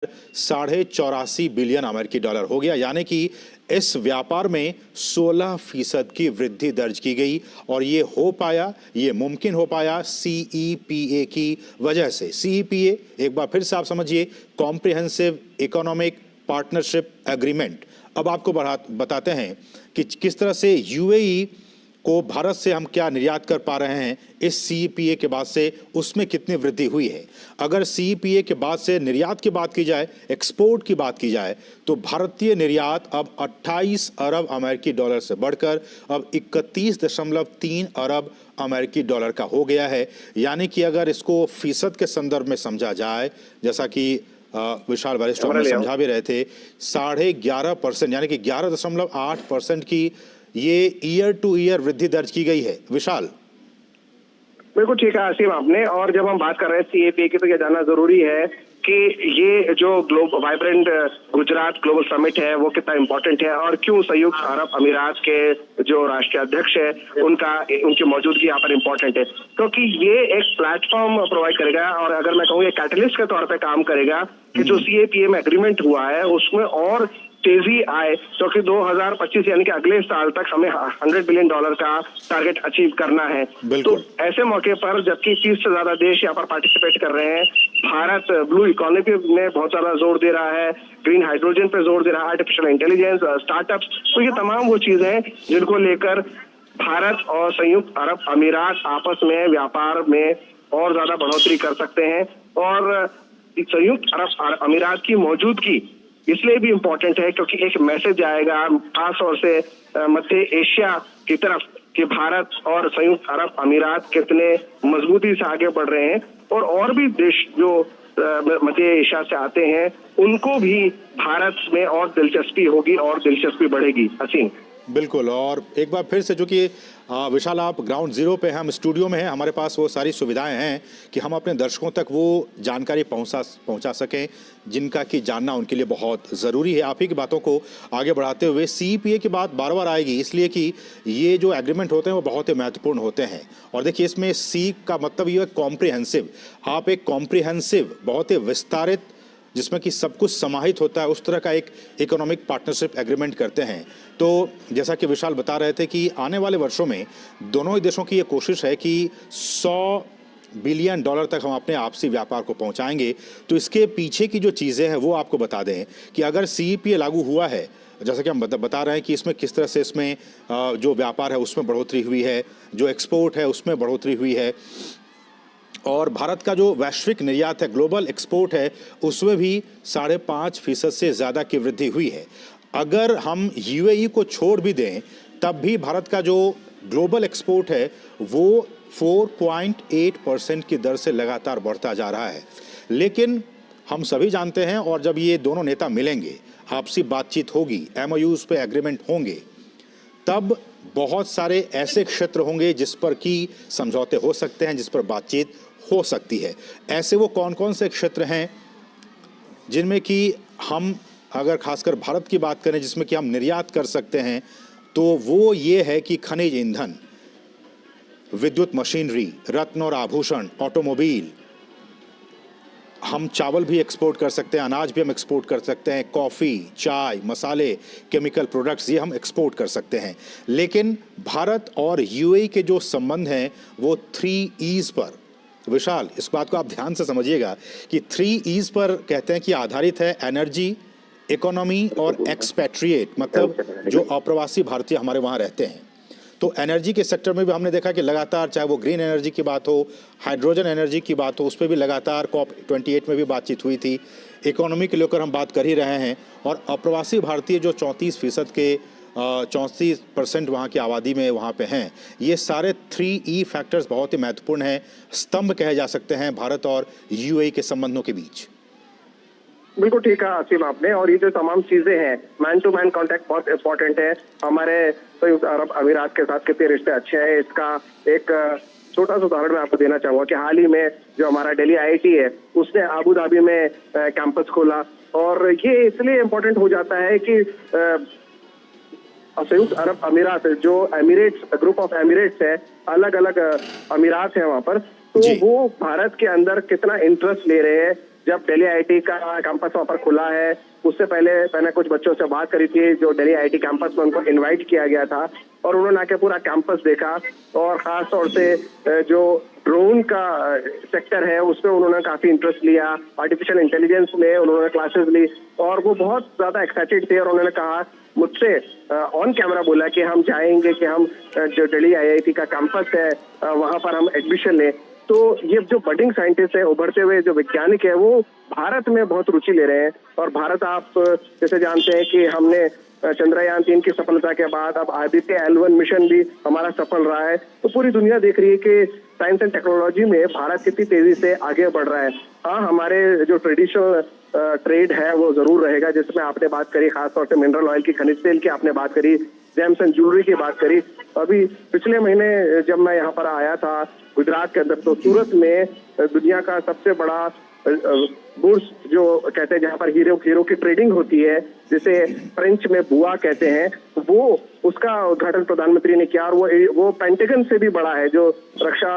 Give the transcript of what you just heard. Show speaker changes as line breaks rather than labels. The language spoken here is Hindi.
$84.5 बिलियन अमेरिकी डॉलर हो गया, यानी कि इस व्यापार में 16% की वृद्धि दर्ज की गई। और ये हो पाया, ये मुमकिन हो पाया सीईपीए की वजह से। सीईपीए एक बार फिर से आप समझिए, कॉम्प्रिहेंसिव इकोनॉमिक पार्टनरशिप एग्रीमेंट। अब आपको बताते हैं कि किस तरह से यूएई को भारत से हम क्या निर्यात कर पा रहे हैं इस सीईपीए के बाद से, उसमें कितनी वृद्धि हुई है। अगर सीईपीए के बाद से निर्यात की बात की जाए, एक्सपोर्ट की बात की जाए, तो भारतीय निर्यात अब 28 अरब अमेरिकी डॉलर से बढ़कर अब 31.3 अरब अमेरिकी डॉलर का हो गया है। यानी कि अगर इसको फीसद के संदर्भ में समझा जाए, जैसा कि विशाल वरिष्ठ में समझा भी रहे थे, 11.5% यानी कि 11.8% की ये ईयर टू ईयर वृद्धि दर्ज की गई है। विशाल,
बिल्कुल ठीक है आसिम आपने। और जब हम बात कर रहे हैं सीएपीए की, तो यह जानना जरूरी है कि ये जो वाइब्रेंट गुजरात ग्लोबल समिट है वो कितना इम्पोर्टेंट है और क्यों संयुक्त अरब अमीरात के जो राष्ट्रीय अध्यक्ष है उनकी मौजूदगी यहाँ पर इम्पोर्टेंट है, क्योंकि ये एक प्लेटफॉर्म प्रोवाइड करेगा और अगर मैं कहूँ कैटलिस्ट के तौर पर काम करेगा कि जो सीएपीए में एग्रीमेंट हुआ है उसमें और तेजी आए, क्योंकि 2025 यानी कि अगले साल तक हमें $100 बिलियन का टारगेट अचीव करना है। तो ऐसे मौके पर जबकि 30 से ज्यादा देश यहाँ पर पार्टिसिपेट कर रहे हैं, भारत ब्लू इकोनॉमी में बहुत ज्यादा जोर दे रहा है, ग्रीन हाइड्रोजन पे जोर दे रहा है, आर्टिफिशियल इंटेलिजेंस, स्टार्टअप्स, तो ये तमाम वो चीजें हैं जिनको लेकर भारत और संयुक्त अरब अमीरात आपस में व्यापार में और ज्यादा बढ़ोतरी कर सकते हैं। और संयुक्त अरब अमीरात की मौजूदगी इसलिए भी इम्पोर्टेंट है क्योंकि एक मैसेज आएगा खास तौर से मध्य एशिया की तरफ कि भारत और संयुक्त अरब अमीरात कितने मजबूती से आगे बढ़ रहे हैं और भी देश जो मध्य एशिया से आते हैं उनको भी भारत में और दिलचस्पी होगी और दिलचस्पी बढ़ेगी। हसीन,
बिल्कुल। और एक बार फिर से, जो कि विशाल आप ग्राउंड जीरो पे हैं, हम स्टूडियो में हैं, हमारे पास वो सारी सुविधाएं हैं कि हम अपने दर्शकों तक वो जानकारी पहुंचा सकें जिनका कि जानना उनके लिए बहुत ज़रूरी है। आप ही की बातों को आगे बढ़ाते हुए, सीईपीए की बात बार बार आएगी इसलिए कि ये जो एग्रीमेंट होते हैं वो बहुत ही महत्वपूर्ण होते हैं। और देखिए, इसमें सी का मतलब ये है कॉम्प्रिहेंसिव। आप एक कॉम्प्रिहेंसिव, बहुत ही विस्तारित, जिसमें कि सब कुछ समाहित होता है, उस तरह का एक इकोनॉमिक पार्टनरशिप एग्रीमेंट करते हैं। तो जैसा कि विशाल बता रहे थे कि आने वाले वर्षों में दोनों ही देशों की ये कोशिश है कि $100 बिलियन तक हम अपने आपसी व्यापार को पहुंचाएंगे। तो इसके पीछे की जो चीज़ें हैं वो आपको बता दें कि अगर सीईपीए लागू हुआ है, जैसा कि हम बता रहे हैं कि इसमें किस तरह से इसमें जो व्यापार है उसमें बढ़ोतरी हुई है, जो एक्सपोर्ट है उसमें बढ़ोतरी हुई है, और भारत का जो वैश्विक निर्यात है, ग्लोबल एक्सपोर्ट है, उसमें भी 5.5% से ज़्यादा की वृद्धि हुई है। अगर हम यूएई को छोड़ भी दें तब भी भारत का जो ग्लोबल एक्सपोर्ट है वो 4.8% की दर से लगातार बढ़ता जा रहा है। लेकिन हम सभी जानते हैं, और जब ये दोनों नेता मिलेंगे, आपसी बातचीत होगी, एमओयूज़ पे एग्रीमेंट होंगे, तब बहुत सारे ऐसे क्षेत्र होंगे जिस पर कि समझौते हो सकते हैं, जिस पर बातचीत हो सकती है। ऐसे वो कौन कौन से क्षेत्र हैं जिनमें कि हम, अगर खासकर भारत की बात करें, जिसमें कि हम निर्यात कर सकते हैं, तो वो ये है कि खनिज ईंधन, विद्युत मशीनरी, रत्न और आभूषण, ऑटोमोबाइल, हम चावल भी एक्सपोर्ट कर सकते हैं, अनाज भी हम एक्सपोर्ट कर सकते हैं, कॉफ़ी, चाय, मसाले, केमिकल प्रोडक्ट्स, ये हम एक्सपोर्ट कर सकते हैं। लेकिन भारत और यूएई के जो संबंध हैं वो 3 E's पर, विशाल इस बात को आप ध्यान से समझिएगा कि 3 E's पर कहते हैं कि आधारित है। एनर्जी, इकोनॉमी और एक्सपैट्रिएट, मतलब जो अप्रवासी भारतीय हमारे वहाँ रहते हैं। तो एनर्जी के सेक्टर में भी हमने देखा कि लगातार, चाहे वो ग्रीन एनर्जी की बात हो, हाइड्रोजन एनर्जी की बात हो, उस पर भी लगातार COP28 में भी बातचीत हुई थी। इकोनॉमी के लेकर हम बात कर ही रहे हैं, और अप्रवासी भारतीय जो 34% के 34% वहाँ की आबादी में वहाँ पे हैं, ये सारे 3E फैक्टर्स बहुत ही महत्वपूर्ण हैं, स्तंभ कहे जा सकते हैं भारत और यूएई के संबंधों के बीच।
बिल्कुल ठीक है आसिम आपने। और ये जो तमाम चीजें हैं, मैन टू मैन कांटेक्ट बहुत इंपॉर्टेंट है। हमारे संयुक्त अरब अमीरात के साथ कितने रिश्ते अच्छे हैं, इसका एक छोटा सा उदाहरण मैं आपको देना चाहूंगा कि हाल ही में जो हमारा दिल्ली आईआईटी है उसने अबू धाबी में कैंपस खोला। और ये इसलिए इम्पोर्टेंट हो जाता है कि संयुक्त अरब अमीरात, जो एमिरेट्स, ग्रुप ऑफ एमिरेट्स है, अलग अलग अमीरात है वहां पर, तो वो भारत के अंदर कितना इंटरेस्ट ले रहे हैं जब दिल्ली आईआईटी का कैंपस वहाँ पर खुला है, उससे पहले मैंने कुछ बच्चों से बात करी थी जो दिल्ली आईआईटी कैंपस में उनको इनवाइट किया गया था और उन्होंने आके पूरा कैंपस देखा और खास तौर से जो ड्रोन का सेक्टर है उसमें उन्होंने काफी इंटरेस्ट लिया, आर्टिफिशियल इंटेलिजेंस में उन्होंने क्लासेस ली और वो बहुत ज्यादा एक्साइटेड थे और उन्होंने कहा मुझसे ऑन कैमरा बोला कि हम चाहेंगे कि हम जो दिल्ली आईआईटी का कैंपस है वहां पर हम एडमिशन लें। तो ये जो बडिंग साइंटिस्ट है, उभरते हुए जो वैज्ञानिक है, वो भारत में बहुत रुचि ले रहे हैं और भारत आप जैसे जानते हैं कि हमने चंद्रयान-3 की सफलता के बाद अब आदित्य L1 मिशन भी हमारा सफल रहा है। तो पूरी दुनिया देख रही है कि साइंस एंड टेक्नोलॉजी में भारत कितनी तेजी से आगे बढ़ रहा है। हाँ, हमारे जो ट्रेडिशनल ट्रेड है वो जरूर रहेगा, जिसमें आपने बात करी खासतौर से मिनरल ऑयल की, खनिज तेल की आपने बात करी, जेम्स एंड ज्वेलरी की बात करी। अभी पिछले महीने जब मैं यहाँ पर आया था गुजरात के अंदर, तो सूरत में दुनिया का सबसे बड़ा बुर्ज जो कहते हैं जहाँ पर हीरो की ट्रेडिंग होती है, जिसे फ्रेंच में बुआ कहते हैं, वो उसका उद्घाटन प्रधानमंत्री ने किया और वो पेंटागन से भी बड़ा है जो रक्षा